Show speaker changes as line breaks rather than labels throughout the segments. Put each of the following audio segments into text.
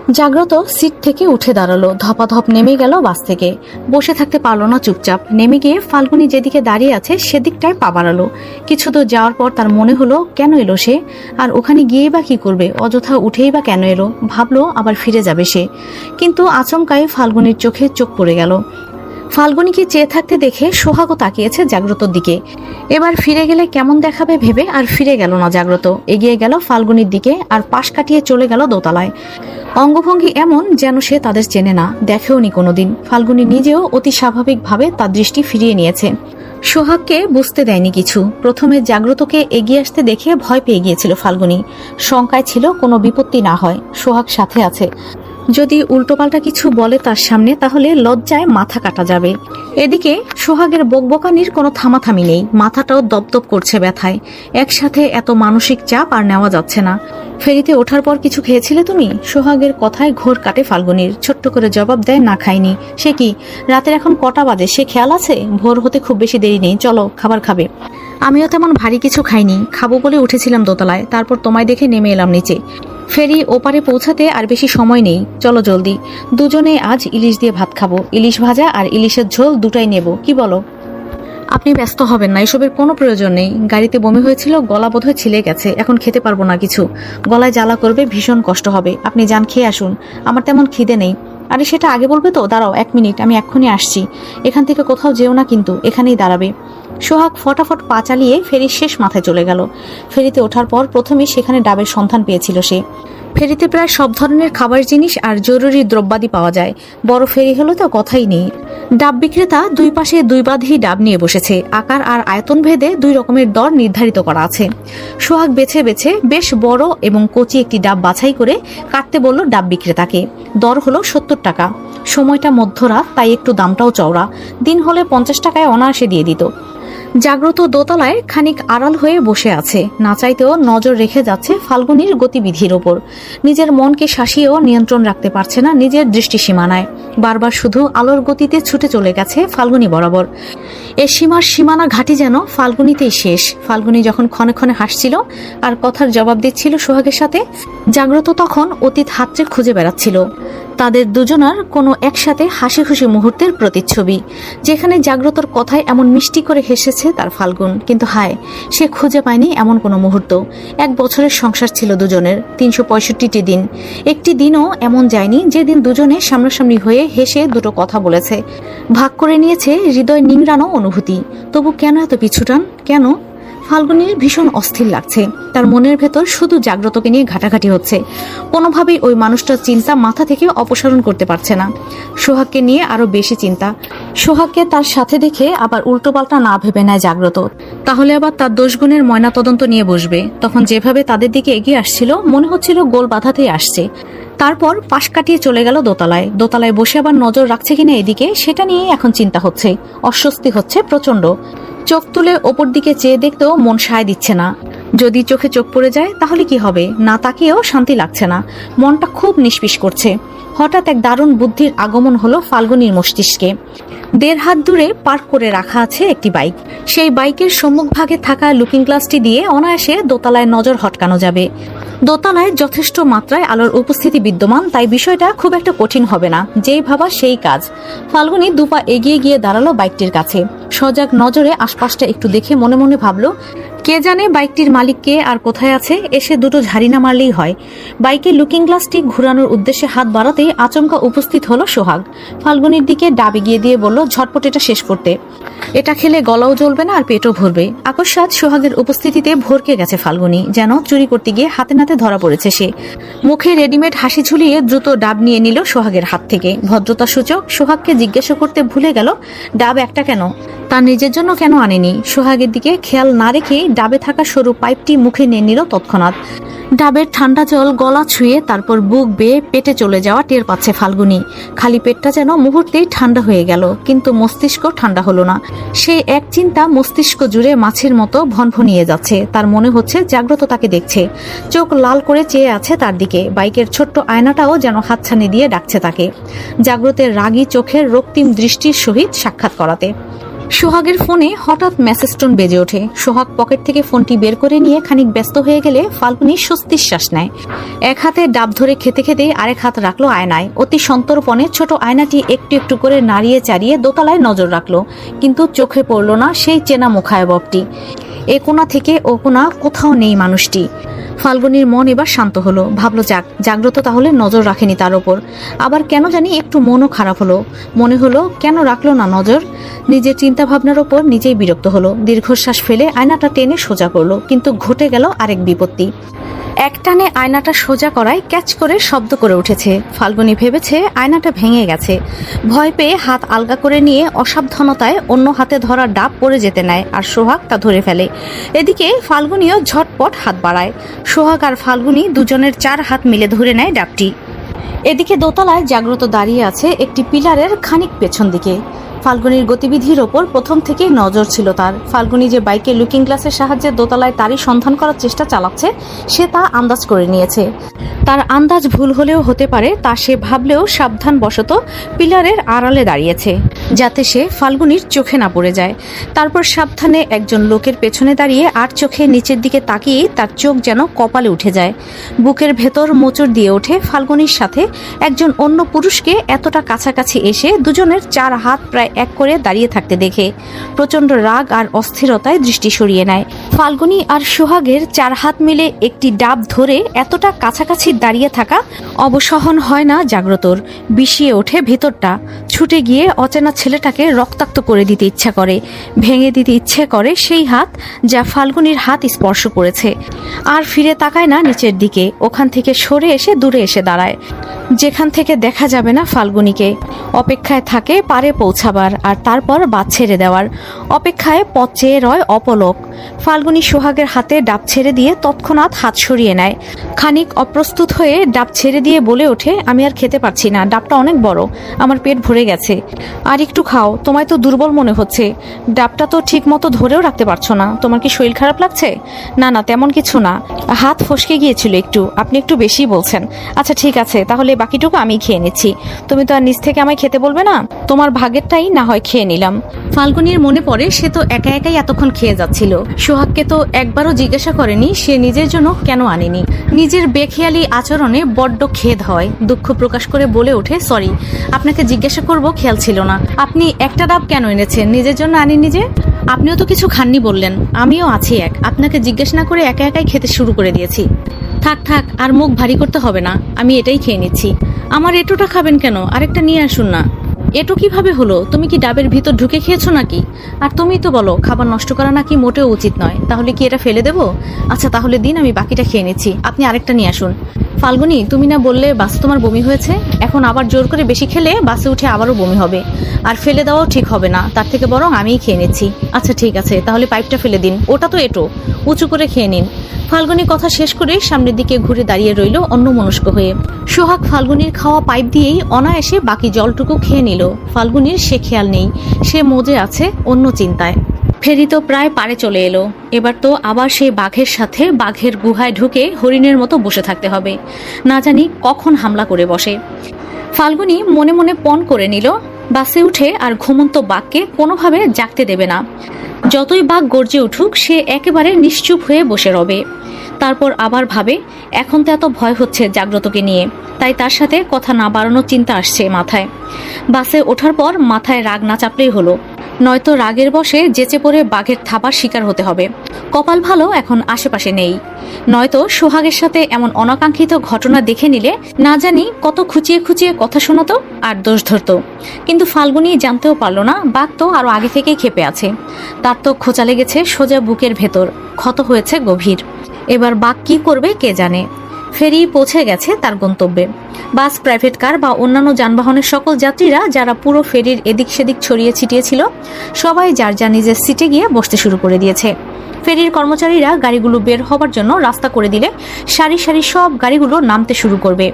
জাগ্রত সিট থেকে উঠে দাঁড়ালো, ধপাধপ নেমে গেল বাস থেকে। বসে থাকতে পারলো না, চুপচাপ নেমে গিয়ে ফাল্গুনি যেদিকে দাঁড়িয়ে আছে সেদিকটায় পা বাড়ালো। কিছু দূর যাওয়ার পর তার মনে হলো কেন এলো সে, আর ওখানে গিয়েই বা কি করবে, অযথা উঠেই বা কেন এলো। ভাবলো আবার ফিরে যাবে সে, কিন্তু আচমকাই ফাল্গুনির চোখে চোখ পড়ে গেল। ফাল্গুনিকে চেয়ে থাকতে দেখে সোহাগও তাকিয়েছে জাগ্রতর দিকে। এবার ফিরে গেলে কেমন দেখাবে ভেবে আর ফিরে গেল না জাগ্রত, এগিয়ে গেল ফাল্গুনির দিকে আর পাশ কাটিয়ে চলে গেল দোতলায়। অঙ্গভঙ্গি এমন যেন সে তাদের চেনে না, দেখেওনি কোনোদিন। ফাল্গুনি নিজেও অতি স্বাভাবিকভাবে তার দৃষ্টি ফিরিয়ে নিয়েছে। সোহাগকে বুঝতে দেয়নি কিছু। প্রথমে জাগ্রতকে এগিয়ে আসতে দেখে ভয় পেয়ে গিয়েছিল ফাল্গুনি। শঙ্কায় ছিল কোনো বিপত্তি না হয়, সোহাগ সাথে আছে, যদি উল্টোপাল্টা কিছু বলে তার সামনে তাহলে লজ্জায় মাথা কাটা যাবে। এদিকে সোহাগের বকবকানির কোনো থামাথামি নেই, মাথাটাও দপদপ করছে ব্যথায়। একসাথে এত মানসিক চাপ আর নেওয়া যাচ্ছে না। ফেরিতে ওঠার পর কিছু খেয়েছিলে তুমি? সোহাগের কথায় ঘোর কাটে ফাল্গুনির। ছোট্ট করে জবাব দেয়, না খাইনি। সে কি, রাতের এখন কটা বাজে সে খেয়াল আছে? ভোর হতে খুব বেশি দেরি নেই, চলো খাবার খাবে। আমিও তেমন ভারী কিছু খাইনি, খাবো বলে উঠেছিলাম দোতলায়, তারপর তোমায় দেখে নেমে এলাম নিচে। ফেরি ওপারে পৌঁছাতে আর বেশি সময় নেই, চলো জলদি। দুজনে আজ ইলিশ দিয়ে ভাত খাবো, ইলিশ ভাজা আর ইলিশের ঝোল দুটাই নেব, কি বলো? আপনি ব্যস্ত হবেন না, এসবের কোনো প্রয়োজন নেই। গাড়িতে বমি হয়েছিল, গলা বোধহয় ছিলে গেছে, এখন খেতে পারবো না কিছু। গলায় জ্বালা করবে, ভীষণ কষ্ট হবে। আপনি যান, খেয়ে আসুন, আমার তেমন খিদে নেই। আরে সেটা আগে বলবে তো, দাঁড়াও 1 মিনিট, আমি এক্ষুনি আসছি। এখান থেকে কোথাও যেও না কিন্তু, এখানেই দাঁড়াবে। সোহাগ ফটাফট পা চালিয়ে ফেরির শেষ মাথায় চলে গেল। ফেরিতে ওঠার পর প্রথমেই সেখানে ডাবের সন্ধান পেয়েছিল সে। ফেরিতে প্রায় সব ধরনের খাবার জিনিস আর জরুরি দ্রব্যাদি পাওয়া যায়। বড় ফেরি হলো তো কথাই নেই। ডাব বিক্রেতা দুই পাশে 2 বাঁধি ডাব নিয়ে বসেছে। আকার আর আয়তন ভেদে 2 রকমের দর নির্ধারিত করা আছে। সোহাগ বেছে বেছে বেশ বড় এবং কচি একটি ডাব বাছাই করে কাটতে বলল ডাব বিক্রেতাকে। দর হলো 70 টাকা। সময়টা মধ্যরাত, তাই একটু দামটাও চওড়া। দিন হলে 50 টাকায় অনায়াসে দিয়ে দিত। জাগ্রত দোতলায় খানিক আড়াল হয়ে বসে আছে, না চাইতেও নজর রেখে যাচ্ছে ফাল্গুনির গতিবিধির ওপর। নিজের মনকে শাসিয়েও নিয়ন্ত্রণ রাখতে পারছে না নিজের দৃষ্টি সীমানায়। বারবার শুধু আলোর গতিতে ছুটে চলে গেছে ফাল্গুনি বরাবর। এ সীমার সীমানা ঘাটি যেন ফাল্গুনিতেই শেষ। ফাল্গুনি যখন ক্ষণে ক্ষণে হাসছিল আর কথার জবাব দিচ্ছিল সোহাগের সাথে, জাগ্রত তখন অতীত হাতড়ে খুঁজে বেড়াচ্ছিল তাদের দুজনার কোনো একসাথে হাসি খুশি মুহূর্তের প্রতিচ্ছবি, যেখানে জাগ্রতর কথায় এমন মিষ্টি করে হেসেছে তার ফাল্গুন। কিন্তু হায়, সে খুঁজে পায়নি এমন কোনো মুহূর্ত। 1 বছরের সংসার ছিল দুজনের, 365টি দিন। একটি দিনও এমন যায়নি যেদিন দুজনে সামনাসামনি হয়ে হেসে দুটো কথা বলেছে, ভাগ করে নিয়েছে হৃদয় নিংড়ানো অনুভূতি। তবু কেন এত পিছুটান, কেন? ফাল্গুনির ভীষণ অস্থির লাগছে। তার মনের ভেতর শুধু জাগ্রতকে নিয়ে ঘাটাঘাটি হচ্ছে। কোনোভাবেই ওই মানুষটার চিন্তা মাথা থেকে অপসারণ করতে পারছে না। সোহাগকে নিয়ে আরো বেশি চিন্তা। সোহাগকে তার সাথে দেখে আবার উল্টোপাল্টা না ভেবে নেয় জাগ্রত, তাহলে আবার তার দোষগুণের ময়না তদন্ত নিয়ে বসবে। তখন যেভাবে তাদের দিকে এগিয়ে আসছিল মনে হচ্ছিল গোল বাধাতেই আসছে। তারপর পাশ কাটিয়ে চলে গেল দোতলায়। দোতলায় বসে আবার নজর রাখছে কিনা এদিকে, সেটা নিয়ে এখন চিন্তা হচ্ছে। অস্বস্তি হচ্ছে প্রচন্ড। চোখ তুলে ওপর দিকে চেয়ে দেখতেও মন সায় দিচ্ছে না। যদি চোখে চোখ পড়ে যায় তাহলে কি হবে? না তাকিয়েও শান্তি লাগছে না, মনটা খুব নিষ্পিস করছে। হঠাৎ এক দারুণ বুদ্ধির আগমন হলো ফাল্গুনির মস্তিষ্কে। 1.5 হাত দূরে পার্ক করে রাখা আছে একটি বাইক। সেই বাইকের সম্মুখভাগে থাকা লুকিং গ্লাসটি দিয়ে অনায়াসে দোতলায় নজর হটকানো যাবে। দোতলায় যথেষ্ট মাত্রায় আলোর উপস্থিতি বিদ্যমান, তাই বিষয়টা খুব একটা কঠিন হবে না। যেই ভাবা সেই কাজ। ফাল্গুনি 2 পা এগিয়ে গিয়ে দাঁড়ালো বাইকটির কাছে। সজাগ নজরে আশপাশটা একটু দেখে মনে মনে ভাবলো, কে জানে বাইকটির মালিক কে আর কোথায় আছে, এসে দুটো ঝাড়ি না মারলেই হয়। বাইকের লুকিং গ্লাসটি ঘুরানোর উদ্দেশ্যে হাত বাড়াতেই আচমকা উপস্থিত হলো সোহাগ। ফাল্গুনির দিকে ডাব এগিয়ে দিয়ে বলল, ঝটপট এটা শেষ করতে। এটা খেলে গলাও জ্বলবে না আর পেটও ভরবে। আকস্মাৎ সোহাগের উপস্থিতিতে ভরকে গেছে ফাল্গুনি, যেন চুরি করতে গিয়ে হাতে নাতে ধরা পড়েছে সে। মুখে রেডিমেড হাসি ঝুলিয়ে দ্রুত ডাব নিয়ে নিল সোহাগের হাত থেকে। ভদ্রতা সূচক সোহাগকে জিজ্ঞাসা করতে ভুলে গেল, ডাব একটা কেন? তার নিজের জন্য কেন আনেনি? সোহাগের দিকে খেয়াল না রেখেই ডাবে থাকা সরু পাইপটি মুখে নিয়ে নিল তৎক্ষণাৎ। ডাবের ঠান্ডা জল গলা ছুঁয়ে তারপর বুক বেয়ে পেটে চলে যাওয়া টের পাচ্ছে ফাল্গুনি। খালি পেটটা যেন মুহূর্তেই ঠান্ডা হয়ে গেল, কিন্তু মস্তিষ্ক ঠান্ডা হলো না। সেই এক চিন্তা মস্তিষ্ক জুড়ে মাছের মতো ভনভনিয়ে যাচ্ছে। তার মনে হচ্ছে জাগ্রত তাকে দেখছে, চোখ লাল করে চেয়ে আছে তার দিকে। বাইকের ছোট্ট আয়নাটাও যেন হাতছানি দিয়ে ডাকছে তাকে, জাগ্রতের রাগী চোখের রক্তিম দৃষ্টির সহিত সাক্ষাৎ করাতে। সোহাগের ফোনে হঠাৎ মেসেজ টোন বেজে ওঠে। সোহাগ পকেট থেকে ফোনটি বের করে নিয়ে খানিক ব্যস্ত হয়ে গেলে ফাল্গুনি স্বস্তির শ্বাস নেয়। এক হাতে ডাব ধরে খেতে খেতে আরেক হাত রাখলো আয়নায়। অতি সন্তর্পণে ছোট আয়নাটি একটু একটু করে নাড়িয়ে চাড়িয়ে দোতলায় নজর রাখলো, কিন্তু চোখে পড়ল না সেই চেনা মুখায়বটি। এ কোণা থেকে ও কোণা কোথাও নেই মানুষটি। ফাল্গুনির মন এবার শান্ত হলো। ভাবলো যাক, জাগ্রত তাহলে নজর রাখেনি তার ওপর। আবার কেন জানি একটু মনও খারাপ হলো। মনে হলো কেন রাখলো না নজর। নিজের চিন্তা ভাবনার ওপর নিজেই বিরক্ত হলো। দীর্ঘশ্বাস ফেলে আয়নাটা টেনে সোজা করলো, কিন্তু ঘটে গেল আরেক বিপত্তি। একটানে আয়নাটা সোজা করায় ক্যাচ করে শব্দ করে উঠেছে। ফাল্গুনি ভেবেছে আয়নাটা ভেঙে গেছে। ভয় পেয়ে হাত আলগা করে নিয়ে অসাবধানতায় অন্য হাতে ধরা ডাব পড়ে যেতে নেয়, আর সোহাগ তা ধরে ফেলে। এদিকে ফাল্গুনিও ঝটপট হাত বাড়ায়। সোহাগ আর ফাল্গুনি দুজনের 4 হাত মিলে ধরে নেয় ডাবটি। এদিকে দোতলায় জাগ্রত দাঁড়িয়ে আছে একটি পিলারের খানিক পেছন দিকে। ফাল্গুনির গতিবিধির ওপর প্রথম থেকেই নজর ছিল তার। ফাল্গুনি যে বাইকে লুকিং গ্লাসের সাহায্যে দোতলায় তারই সন্ধান করার চেষ্টা চালাচ্ছে, সে তা আন্দাজ করে নিয়েছে। তার আন্দাজ ভুল হলেও হতে পারে, তা সে ভাবলেও সাবধানবশত পিলারের আড়ালে দাঁড়িয়েছে, যাতে সে ফাল্গুনির চোখে না পড়ে যায়। তারপর সাবধানে একজন লোকের পেছনে দাঁড়িয়ে আর চোখে নিচের দিকে তাকিয়ে তার চোখ যেন কপালে উঠে যায়। বুকের ভেতর মোচড় দিয়ে ওঠে ফাল্গুনির সাথে একজন অন্য পুরুষকে এতটা কাছাকাছি এসে দুজনের 4 হাত প্রায় এক করে দাঁড়িয়ে থাকতে দেখে প্রচন্ড রাগ আর অস্থিরতায় দৃষ্টি সরিয়ে নেয়। ফাল্গুনি আর সোহাগের 4 হাত মিলে একটি ডাব ধরে এতটা কাছাকাছি দাঁড়িয়ে থাকা অবসহন হয় না জাগ্রতর। বিষিয়ে ওঠে ভেতরটা। ছুটে গিয়ে অচেনা ছেলেটাকে রক্তাক্ত করে দিতে ইচ্ছা করে, ভেঙে দিতে ইচ্ছে করে সেই হাত যা ফাল্গুনির হাত স্পর্শ করেছে। আর ফিরে তাকায় না নিচের দিকে। ওখান থেকে সরে এসে দূরে এসে দাঁড়ায়, যেখান থেকে দেখা যাবে না ফাল্গুনিকে। অপেক্ষায় থাকে পারে পৌঁছাবার আর তারপর বাদ ছেড়ে দেওয়ার। অপেক্ষায় পথ চেয়ে রয় অপলক। ফাল্গুনি সোহাগের হাতে ডাব ছেড়ে দিয়ে তৎক্ষণাৎ হাত সরিয়ে নেয়। খানিক অপ্রস্তুত হয়ে ডাব ছেড়ে দিয়ে বলে ওঠে, আমি আর খেতে পারছি না, ডাবটা অনেক বড়, আমার পেট ভরে গেছে। আর একটু খাও, তোমায় তো দুর্বল মনে হচ্ছে। ডাবটা তো ঠিক মতো ধরেও রাখতে পারছো না, তোমার কি শরীর খারাপ লাগছে? না না, তেমন কিছু না, হাত ফসকে গিয়েছিল একটু। আপনি একটু বেশি বলছেন। আচ্ছা ঠিক আছে, তাহলে বাকিটুকু আমি খেয়ে নিচ্ছি। তুমি তো আর নিজ থেকে আমায় খেতে বলবে না, তোমার ভাগেরটাই না হয় খেয়ে নিলাম। ফাল্গুনির মনে পড়ে সে তো একা একাই এতক্ষণ খেয়ে যাচ্ছিল। সোহাগকে তো একবারও জিজ্ঞাসা করেনি সে নিজের জন্য কেন আনেনি। নিজের বেখেয়ালি আচরণে বড্ড খেদ হয়। দুঃখ প্রকাশ করে বলে ওঠে, সরি, আপনাকে জিজ্ঞাসা করব খেয়াল ছিল না। আপনি একটা ডাব কেন এনেছেন? নিজের জন্য আনেননি যে? আপনিও তো কিছু খাননি বললেন। আমিও আছি এক, আপনাকে জিজ্ঞেস না করে একা একাই খেতে শুরু করে দিয়েছি। থাক থাক, আর মুখ ভারী করতে হবে না, আমি এটাই খেয়ে নিচ্ছি। আমার এটোটা খাবেন কেন? আরেকটা নিয়ে আসুন না। এটো কিভাবে হলো? তুমি কি ডাবের ভিতর ঢুকে খেয়েছো নাকি? আর তুমি তো বলো খাবার নষ্ট করা নাকি মোটেও উচিত নয়, তাহলে কি এটা ফেলে দেবো? আচ্ছা তাহলে দিন, আমি বাকিটা খেয়ে নিচ্ছি, আপনি আরেকটা নিয়ে আসুন। ফাল্গুনি, তুমি না বললে বাসে তোমার বমি হয়েছে? এখন আবার জোর করে বেশি খেলে বাসে উঠে আবারও বমি হবে, আর ফেলে দেওয়াও ঠিক হবে না। তার থেকে বরং আমিই খেয়ে নিচ্ছি। আচ্ছা ঠিক আছে, তাহলে পাইপটা ফেলে দিন, ওটা তো এটো, উঁচু করে খেয়ে নিন। ফাল্গুনি কথা শেষ করে সামনের দিকে ঘুরে দাঁড়িয়ে রইল অন্যমনস্ক হয়ে। সোহাগ ফাল্গুনির খাওয়া পাইপ দিয়েই অনায়াসে বাকি জলটুকু খেয়ে নিল। ফাল্গুনির সে খেয়াল নেই, সে মজে আছে অন্য চিন্তায়। ফেরি তো প্রায় পারে চলে এলো। এবার তো আবার সেই বাঘের সাথে বাঘের গুহায় ঢুকে হরিণের মতো বসে থাকতে হবে। না জানি কখন হামলা করে বসে। ফাল্গুনি মনে মনে পণ করে নিল বাসে উঠে আর ঘুমন্ত বাঘকে কোনোভাবে জাগতে দেবে না। যতই বাঘ গর্জে উঠুক সে একেবারে নিশ্চুপ হয়ে বসে রবে। তারপর আবার ভাবে, এখন তো এত ভয় হচ্ছে জাগ্রতকে নিয়ে, তাই তার সাথে কথা না বাড়ানোর চিন্তা আসছে মাথায়। বাসে ওঠার পর মাথায় রাগ না চাপলেই হলো, নয়তো রাগের বশে যেচে পড়ে বাঘের থাবার শিকার হতে হবে। কপাল ভালো এখন আশেপাশে নেই, নয়তো সোহাগের সাথে এমন অনাকাঙ্ক্ষিত ঘটনা দেখে নিলে না জানি কত খুঁচিয়ে খুঁচিয়ে কথা শোনাতো আর দোষ ধরতো। কিন্তু ফাল্গুনি জানতেও পারল না বাঘ তো আরো আগে থেকেই ক্ষেপে আছে। তার তো খোঁচা লেগেছে সোজা বুকের ভেতর, ক্ষত হয়েছে গভীর। এবার বাঘ কি করবে কে জানে। ফেরি পৌঁছে গেছে তার গন্তব্যে। বাস, প্রাইভেট কার বা অন্যান্য যানবাহনের সকল যাত্রীরা যারা পুরো ফেরির এদিক সেদিক ছড়িয়ে ছিটিয়ে ছিল, সবাই যার যা নিজের সিটে গিয়ে বসতে শুরু করে দিয়েছে। ফেরির কর্মচারীরা গাড়িগুলো বের হবার জন্য রাস্তা করে দিলে সারি সারি সব গাড়িগুলো নামতে শুরু করবে।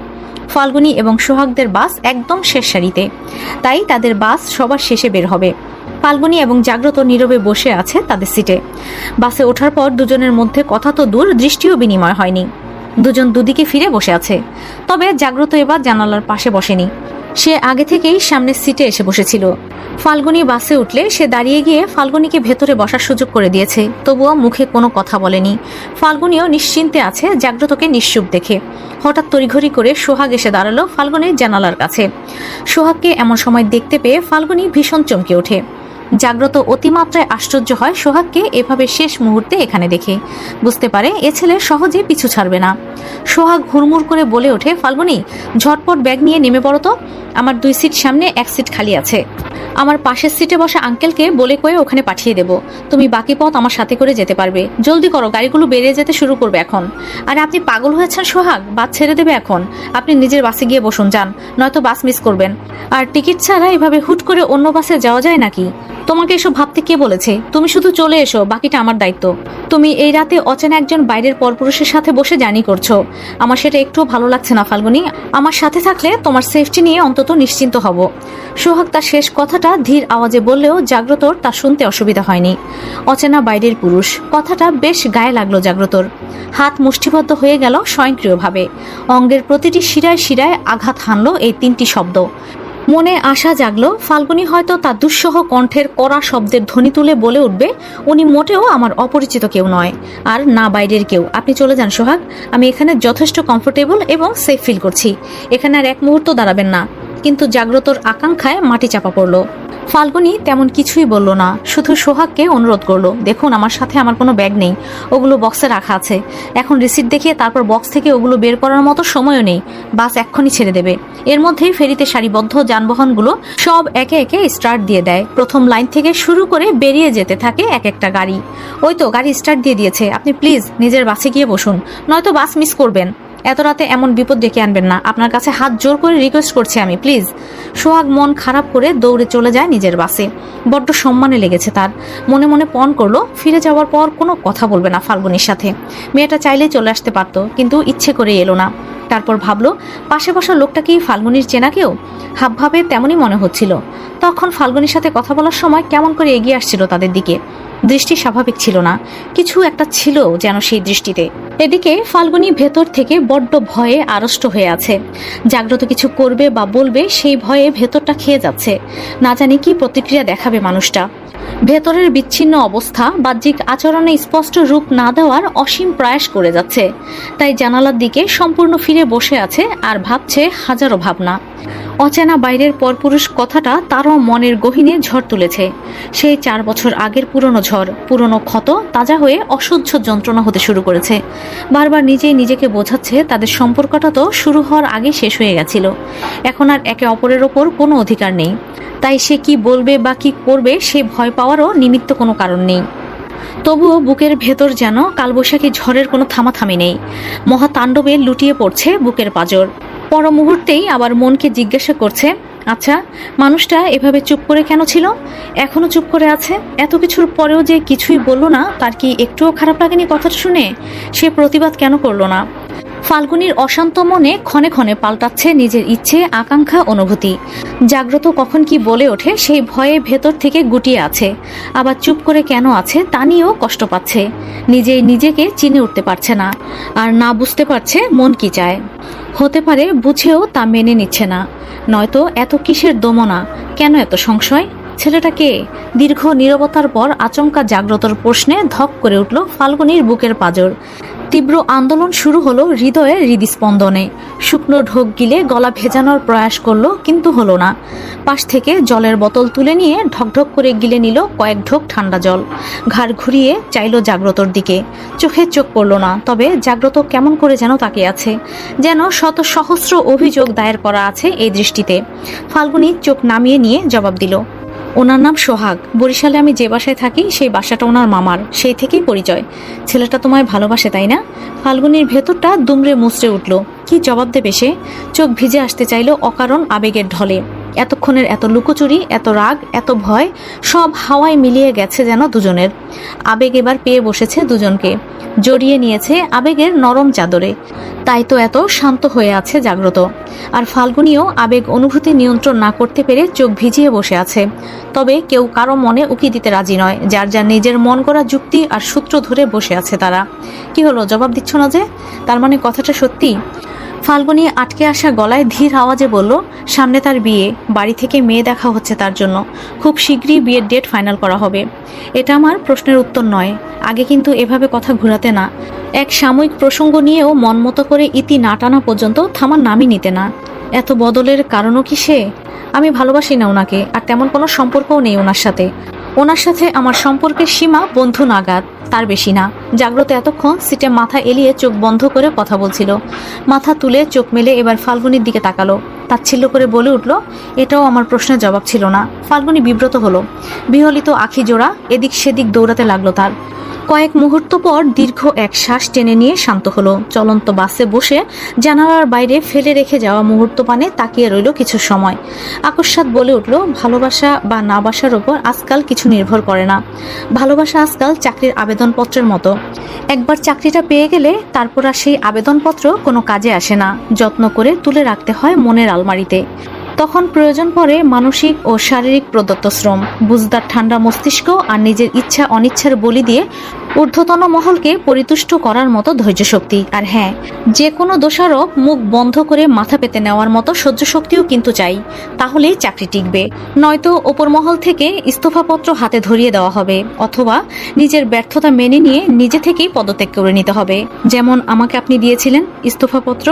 ফাল্গুনি এবং সোহাগদের বাস একদম শেষ সারিতে, তাই তাদের বাস সবার শেষে বের হবে। ফাল্গুনি এবং জাগ্রত নীরবে বসে আছে তাদের সিটে। বাসে ওঠার পর দুজনের মধ্যে কথা তো দূর, দৃষ্টিও বিনিময় হয়নি। দুজন দুদিকে ফিরে বসে আছে। তবে জাগ্রত এবার জানালার পাশে বসেনি, সে আগে থেকেই সামনের সিটে এসে বসেছিল। ফাল্গুনী বাসে উঠলে সে দাঁড়িয়ে গিয়ে ফাল্গুনীকে ভেতরে বসার সুযোগ করে দিয়েছে, তবুও মুখে কোনো কথা বলেনি। ফাল্গুনীও নিশ্চিন্তে আছে জাগ্রতকে নিশ্চুপ দেখে। হঠাৎ তড়িঘড়ি করে সোহাগ এসে দাঁড়ালো ফাল্গুনীর জানালার কাছে। সোহাগকে এমন সময় দেখতে পেয়ে ফাল্গুনী ভীষণ চমকে ওঠে। জাগ্রত অতিমাত্রায় আশ্চর্য হয় সোহাগকে এভাবে শেষ মুহূর্তে এখানে দেখে। বুঝতে পারে এ ছেলে সহজে পিছু ছাড়বে না। সোহাগ হুড়মুড় করে বলে ওঠে, ফাল্গুনী, ঝটপট ব্যাগ নিয়ে নেমে পড়ো তো। আমার 2 সিট সামনে, 1 সিট খালি আছে। আমার পাশের সিটে বসা আঙ্কেলকে বলে কয়ে ওখানে পাঠিয়ে দেব। তুমি বাকি পথ আমার সাথে করে যেতে পারবে। জলদি করো, গাড়িগুলো বেরিয়ে যেতে শুরু করবে এখন। আরে আপনি পাগল হয়েছেন সোহাগ, বাস ছেড়ে দেবে এখন। আপনি নিজের বাসে গিয়ে বসুন, যান, নয়তো বাস মিস করবেন। আর টিকিট ছাড়া এভাবে হুট করে অন্য বাসে যাওয়া যায় নাকি? তোমাকে এসব ভাবতে কে বলেছে? তুমি শুধু চলে এসো, বাকিটা আমার দায়িত্ব। তুমি এই রাতে অচেনা একজন বাইরের পরপুরুষের সাথে বসে জার্নি করছো। আমার সেটা একটুও ভালো লাগছে না ফাল্গুনী। আমার সাথে থাকলে তোমার সেফটি নিয়ে অন্তত নিশ্চিন্ত হব। সোহাগ তার শেষ কথাটা ধীর আওয়াজে বললেও জাগ্রতর তা শুনতে অসুবিধা হয়নি। অচেনা বাইরের পুরুষ, কথাটা বেশ গায়ে লাগলো জাগ্রতর। হাত মুষ্টিবদ্ধ হয়ে গেল স্বয়ংক্রিয়ভাবে। অঙ্গের প্রতিটি শিরায় শিরায় আঘাত হানলো এই 3টি শব্দ। মনে আশা জাগলো ফাল্গুনী হয়তো তার দুঃসহ কণ্ঠের কড়া শব্দের ধ্বনি তুলে বলে উঠবে, উনি মোটেও আমার অপরিচিত কেউ নয়, আর না বাইরের কেউ। আপনি চলে যান সোহাগ, আমি এখানে যথেষ্ট কমফোর্টেবল এবং সেফ ফিল করছি। এখানে আর 1 মুহূর্ত দাঁড়াবেন না। কিন্তু জাগ্রতর আকাঙ্ক্ষায় মাটি চাপা পড়ল। ফাল্গুনী তেমন কিছুই বলল না, শুধু সোহাগকে অনুরোধ করলো, দেখুন আমার সাথে আমার কোনো ব্যাগ নেই, ওগুলো বক্সে রাখা আছে। এখন রিসিট দেখিয়ে তারপর বক্স থেকে ওগুলো বের করার মতো সময়ও নেই। বাস এক্ষুনি ছেড়ে দেবে। এর মধ্যেই ফেরিতে সারিবদ্ধ যানবাহনগুলো সব একে একে স্টার্ট দিয়ে দেয়। প্রথম লাইন থেকে শুরু করে বেরিয়ে যেতে থাকে এক একটা গাড়ি। ওই তো গাড়ি স্টার্ট দিয়ে দিয়েছে। আপনি প্লিজ নিজের বাসে গিয়ে বসুন, নয়তো বাস মিস করবেন। এত রাতে এমন বিপদ ডেকে আনবেন না, আপনার কাছে হাত জোর করে রিকোয়েস্ট করছি আমি, প্লিজ। সোহাগ মন খারাপ করে দৌড়ে চলে যায় নিজের বাসে। বড্ড সম্মানে লেগেছে তার। মনে মনে পণ করলো ফিরে যাওয়ার পর কোনো কথা বলবে না ফাল্গুনীর সাথে। মেয়েটা চাইলেই চলে আসতে পারতো, কিন্তু ইচ্ছে করে এলো না। তারপর ভাবলো পাশে বসা লোকটা কি ফাল্গুনীর চেনা কেউ? হাবভাবে তেমনই মনে হচ্ছিল। তখন ফাল্গুনীর সাথে কথা বলার সময় কেমন করে এগিয়ে আসছিল তাদের দিকে। দৃষ্টি স্বাভাবিক ছিল না, কিছু একটা ছিল যেন সেই দৃষ্টিতে। এদিকে ফাল্গুনী ভেতর থেকে বড্ড ভয়ে আড়ষ্ট হয়ে আছে। জাগ্রত কিছু করবে বা বলবে সেই ভয়ে ভেতরটা খেয়ে যাচ্ছে। না জানি কি প্রতিক্রিয়া দেখাবে মানুষটা। ভেতরের বিচ্ছিন্ন অবস্থা বাহ্যিক আচরণে স্পষ্ট রূপ না দেওয়ার অসীম প্রয়াস করে যাচ্ছে। তাই জানালার দিকে সম্পূর্ণ ফিরে বসে আছে আর ভাবছে হাজারো ভাবনা। অচেনা বাইরের পরপুরুষ কথাটা তারও মনের গহীনে ঝড় তুলেছে। সেই 4 বছর আগের পুরনো ঝড়, পুরনো ক্ষত তাজা হয়ে অসহ্য যন্ত্রণা হতে শুরু করেছে। বারবার নিজেই নিজেকে বোঝাচ্ছে তাদের সম্পর্কটা তো শুরু হওয়ার আগে শেষ হয়ে গেছিল। এখন আর একে অপরের ওপর কোনো অধিকার নেই। তাই সে কি বলবে বা কি করবে সে ভয় পাওয়ারও নিমিত্ত কোনো কারণ নেই। তবুও বুকের ভেতর যেন কালবৈশাখী ঝড়ের কোনো থামাথামি নেই। মহাতাণ্ডবে লুটিয়ে পড়ছে বুকের পাঁজর। পর মুহূর্তেই আবার মনকে জিজ্ঞাসা করছে, আচ্ছা মানুষটা এভাবে চুপ করে কেন ছিল? এখনো চুপ করে আছে। এত কিছুর পরেও যে কিছুই বলল না, তার কি একটুও খারাপ লাগেনি কথাটা শুনে? সে প্রতিবাদ কেন করলো না? ফাল্গুনীর অশান্ত মনে ক্ষণে ক্ষণে পাল্টাচ্ছে নিজের ইচ্ছে, আকাঙ্ক্ষা, অনুভূতি। জাগ্রত কখন কি বলে ওঠে সেই ভয়ে ভেতর থেকে গুটিয়ে আছে। আবার চুপ করে কেন আছে তা নিয়েও কষ্ট পাচ্ছে। নিজেই নিজেকে চিনে উঠতে পারছে না, আর না বুঝতে পারছে মন কি চায়। হতে পারে বুঝেও তা মেনে নিচ্ছে না। নয়তো এত কিসের দমনা, কেন এত সংশয়? ছেলেটা কে? দীর্ঘ নীরবতার পর আচমকা জাগ্রতর প্রশ্নে ধক করে উঠল ফাল্গুনীর বুকের পাঁজর। তীব্র আন্দোলন শুরু হলো হৃদয়ের হৃদস্পন্দনে। শুকনো ঢোক গিলে গলা ভেজানোর প্রয়াস করলো, কিন্তু হলো না। পাশ থেকে জলের বোতল তুলে নিয়ে ঢকঢক করে গিলে নিল কয়েক ঢোক ঠান্ডা জল। ঘাড় ঘুরিয়ে চাইল জাগ্রতর দিকে। চোখে চোখ পড়ল না, তবে জাগ্রত কেমন করে যেন তাকিয়ে আছে, যেন শত সহস্র অভিযোগ দায়ের করা আছে এই দৃষ্টিতে। ফাল্গুনী চোখ নামিয়ে নিয়ে জবাব দিল, ওনার নাম সোহাগ। বরিশালে আমি যে বাসায় থাকি সেই বাসাটা ওনার মামার, সেই থেকেই পরিচয়। ছেলেটা তোমায় ভালোবাসে তাই না? ফাল্গুনীর ভেতরটা দুমড়ে মুচড়ে উঠল। কি জবাব দেবে সে? চোখ ভিজে আসতে চাইল অকারণ আবেগের ঢলে। এতক্ষণের এত লুকোচুরি, এত রাগ, এত ভয় সব হাওয়ায় মিলিয়ে গেছে যেন দুজনের। আবেগ এবার পেয়ে বসেছে দুজনকে, জড়িয়ে নিয়েছে আবেগের নরম চাদরে। তাই তো এত শান্ত হয়ে আছে জাগ্রত। আর ফাল্গুনীও আবেগ অনুভূতি নিয়ন্ত্রণ না করতে পেরে চোখ ভিজিয়ে বসে আছে। তবে কেউ কারো মনে উকি দিতে রাজি নয়। যার যার নিজের মন গড়া যুক্তি আর সূত্র ধরে বসে আছে তারা। কি হলো, জবাব দিচ্ছ না যে? তার মানে কথাটা সত্যি? ফাল্গুনি আটকে আসা গলায় ধীর আওয়াজে বলল, সামনে তার বিয়ে, বাড়ি থেকে মেয়ে দেখা হচ্ছে তার জন্য, খুব শীঘ্রই বিয়ের ডেট ফাইনাল করা হবে। এটা আমার প্রশ্নের উত্তর নয়, আগে কিন্তু এভাবে কথা ঘোরাতে না, এক সাময়িক প্রসঙ্গ নিয়েও মন মতো করে ইতি না টানা পর্যন্ত থামার নামই নিতে না। এত বদলের কারণও কি সে? আমি ভালোবাসি না ওনাকে, আর তেমন কোনো সম্পর্কও নেই ওনার সাথে। ওনার সাথে আমার সম্পর্কের সীমা বন্ধু নাগাদ, তার বেশি না। জাগ্রত এতক্ষণ সিটে মাথা এলিয়ে চোখ বন্ধ করে কথা বলছিল। মাথা তুলে চোখ মেলে এবার ফাল্গুনির দিকে তাকালো, তাচ্ছিল্য করে বলে উঠল, এটাও আমার প্রশ্নের জবাব ছিল না। ফাল্গুনি বিব্রত হলো, বিহলিত আখি জোড়া এদিক সেদিক দৌড়াতে লাগলো তার। কয়েক মুহূর্ত পর দীর্ঘ এক শ্বাস টেনে নিয়ে শান্ত হলো। চলন্ত বাসে বসে জানালার বাইরে ফেলে রেখে যাওয়া মুহূর্ত পানে তাকিয়ে রইল কিছু সময়। আকস্মাৎ বলে উঠল, ভালোবাসা বা না বাসার ওপর আজকাল কিছু নির্ভর করে না। ভালোবাসা আজকাল চাকরির আবেদনপত্রের মতো, একবার চাকরিটা পেয়ে গেলে তারপর আর সেই আবেদনপত্র কোনো কাজে আসে না, যত্ন করে তুলে রাখতে হয় মনের আলমারিতে। তখন প্রয়োজন পড়ে মানসিক ও শারীরিক প্রদত্ত শ্রম, বুঝদার ঠান্ডা মস্তিষ্ক আর নিজের ইচ্ছা অনিচ্ছার বলি দিয়ে ঊর্ধ্বতন মহলকে পরিতুষ্ট করার মতো ধৈর্য শক্তি। আর হ্যাঁ, যে কোনো দোষারোপ মুখ বন্ধ করে মাথা পেতে নেওয়ার মতো সহ্য শক্তিও কিন্তু চাই, তাহলেই চাকরি টিকবে। নয়তো ওপর মহল থেকে ইস্তফাপত্র হাতে ধরিয়ে দেওয়া হবে, অথবা নিজের ব্যর্থতা মেনে নিয়ে নিজে থেকেই পদত্যাগ করে নিতে হবে, যেমন আমাকে আপনি দিয়েছিলেন ইস্তফাপত্র।